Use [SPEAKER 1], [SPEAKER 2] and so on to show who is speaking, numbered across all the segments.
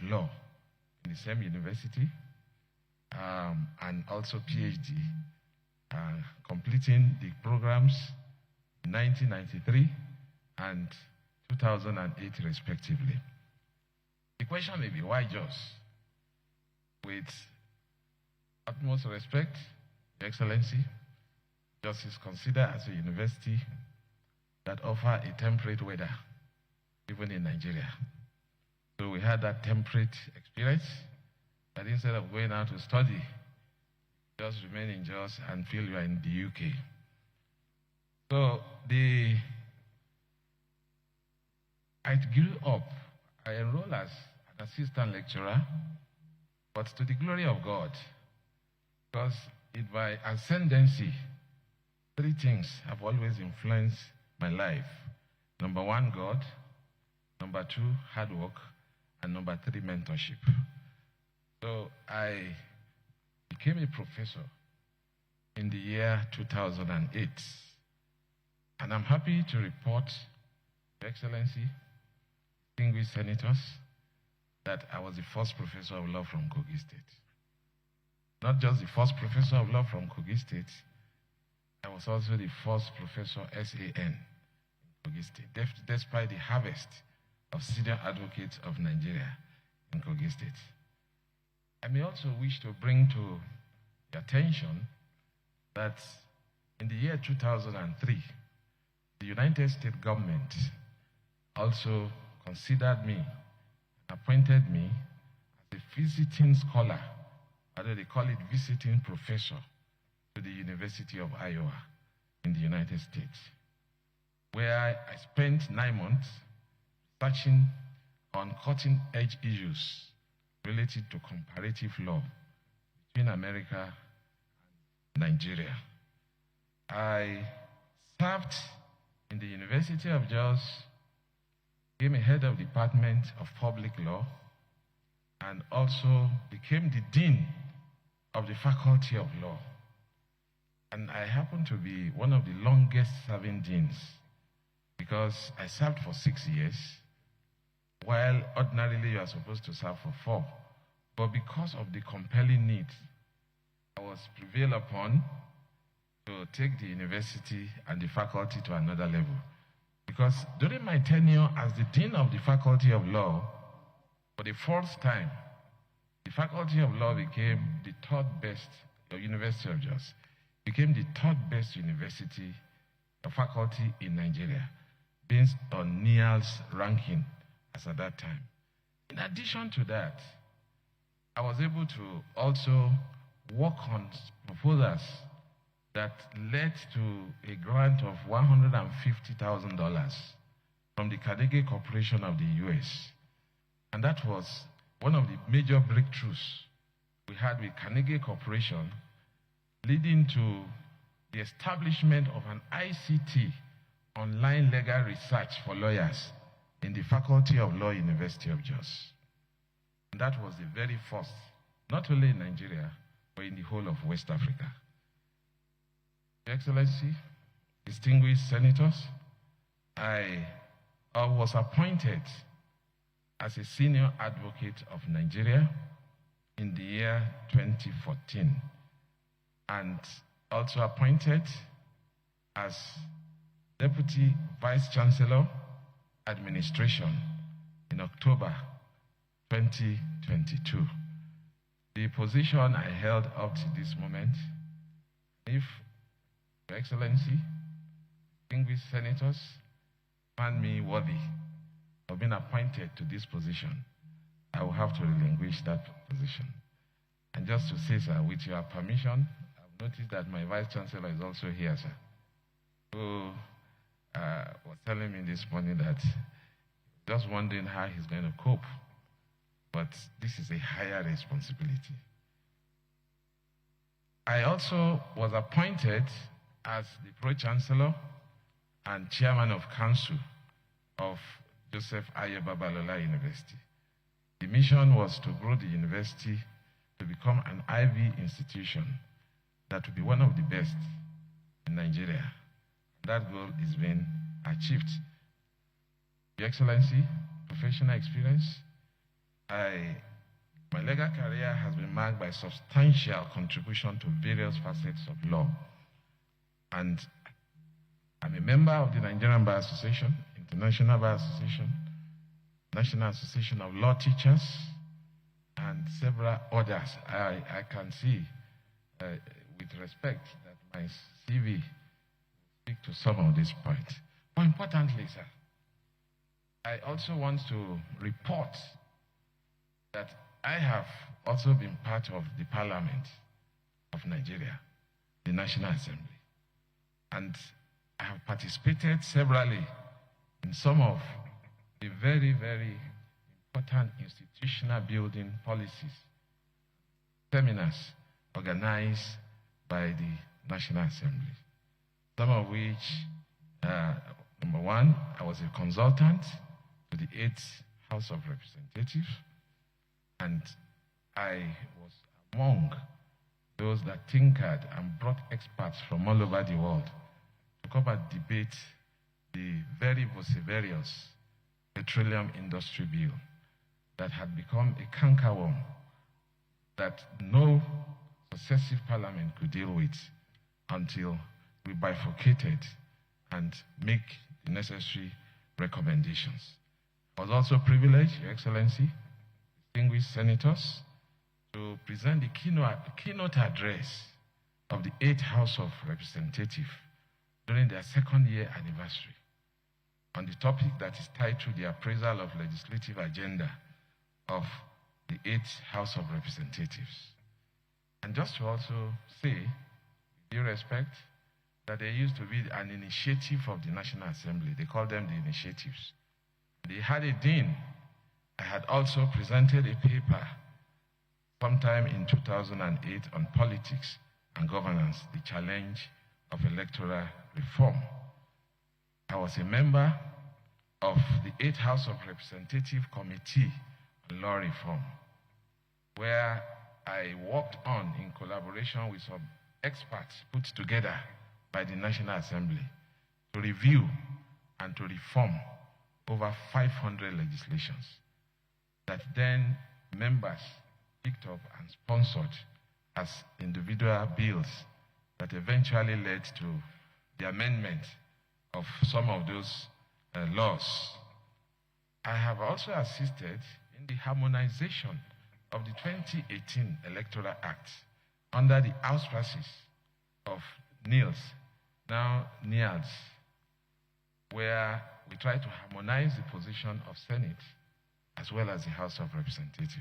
[SPEAKER 1] law in the same university, and also PhD, completing the programs in 1993 and 2008 respectively. The question may be, why Jos? With utmost respect, Your Excellency, Jos is considered as a university that offers a temperate weather, even in Nigeria. So we had that temperate experience, that instead of going out to study, just remain in Jos and feel you are in the UK. So I grew up, I enrolled as an assistant lecturer, but to the glory of God, because in my ascendancy, three things have always influenced my life. Number one, God. Number two, hard work. And number three, mentorship. So I became a professor in the year 2008. And I'm happy to report, Your Excellency, distinguished senators, that I was the first professor of law from Kogi State. Not just the first professor of law from Kogi State, I was also the first professor SAN in Kogi State, despite the harvest of senior advocates of Nigeria in Kogi State. I may also wish to bring to your attention that in the year 2003, the United States government also considered me and appointed me as a visiting scholar, or they call it visiting professor, to the University of Iowa in the United States, where I spent 9 months researching on cutting-edge issues related to comparative law between America and Nigeria. I served in the University of Jos, became a head of Department of Public Law, and also became the Dean of the Faculty of Law. And I happen to be one of the longest serving deans because I served for 6 years, while ordinarily you are supposed to serve for 4. But because of the compelling need, I was prevailed upon to take the university and the faculty to another level. Because during my tenure as the Dean of the Faculty of Law, for the first time, the Faculty of Law became the third best, the University of Jos became the third best university or faculty in Nigeria, based on NIAL's ranking as at that time. In addition to that, I was able to also work on proposals that led to a grant of $150,000 from the Carnegie Corporation of the US. And that was one of the major breakthroughs we had with Carnegie Corporation, leading to the establishment of an ICT, online legal research for lawyers, in the Faculty of Law, University of Jos. And that was the very first, not only in Nigeria, but in the whole of West Africa. Your Excellency, distinguished senators, I was appointed as a senior advocate of Nigeria in the year 2014, and also appointed as Deputy Vice Chancellor Administration in October 2022. The position I held up to this moment, if Your Excellency, distinguished senators, find me worthy of being appointed to this position, I will have to relinquish that position. And just to say, sir, with your permission, I've noticed that my Vice Chancellor is also here, sir, who was telling me this morning that just wondering how he's going to cope. But this is a higher responsibility. I also was appointed as the Pro-Chancellor and Chairman of Council of Joseph Ayo Babalola University. The mission was to grow the university to become an Ivy institution that will be one of the best in Nigeria. That goal is being achieved. Your Excellency, professional experience, My legal career has been marked by substantial contribution to various facets of law. And I'm a member of the Nigerian Bar Association, International Bar Association, National Association of Law Teachers, and several others. I can see with respect that my CV speak to some of these points. More importantly, sir, I also want to report that I have also been part of the Parliament of Nigeria, the National Assembly. And I have participated severally in some of the very, very important institutional building policies, seminars organized by the National Assembly. Some of which, number one, I was a consultant to the 8th House of Representatives, and I was among those that tinkered and brought experts from all over the world to come and debate the very vociferous petroleum industry bill that had become a cankerworm that no successive parliament could deal with until we bifurcated and make the necessary recommendations. I was also privileged, Your Excellency, distinguished senators, to present the keynote address of the 8th House of Representatives during their second-year anniversary on the topic that is titled The Appraisal of Legislative Agenda of the 8th House of Representatives. And just to also say, with due respect, that there used to be an initiative of the National Assembly. They called them the initiatives. They had a dean. I had also presented a paper sometime in 2008 on politics and governance, the challenge of electoral reform. I was a member of the 8th House of Representatives Committee on Law Reform, where I worked on, in collaboration with some experts put together by the National Assembly, to review and to reform over 500 legislations that then members picked up and sponsored as individual bills that eventually led to the amendment of some of those laws. I have also assisted in the harmonization of the 2018 Electoral Act under the auspices of NILS, now NIADS, where we try to harmonize the position of Senate as well as the House of Representatives.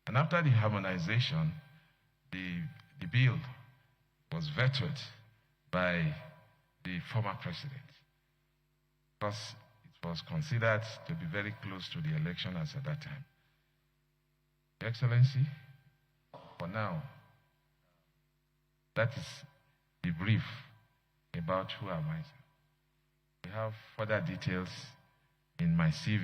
[SPEAKER 1] And after the harmonization, the bill was vetoed by the former president because it was considered to be very close to the election as at that time. Your Excellency, for now, that is the brief about who am I. We have further details in my CV.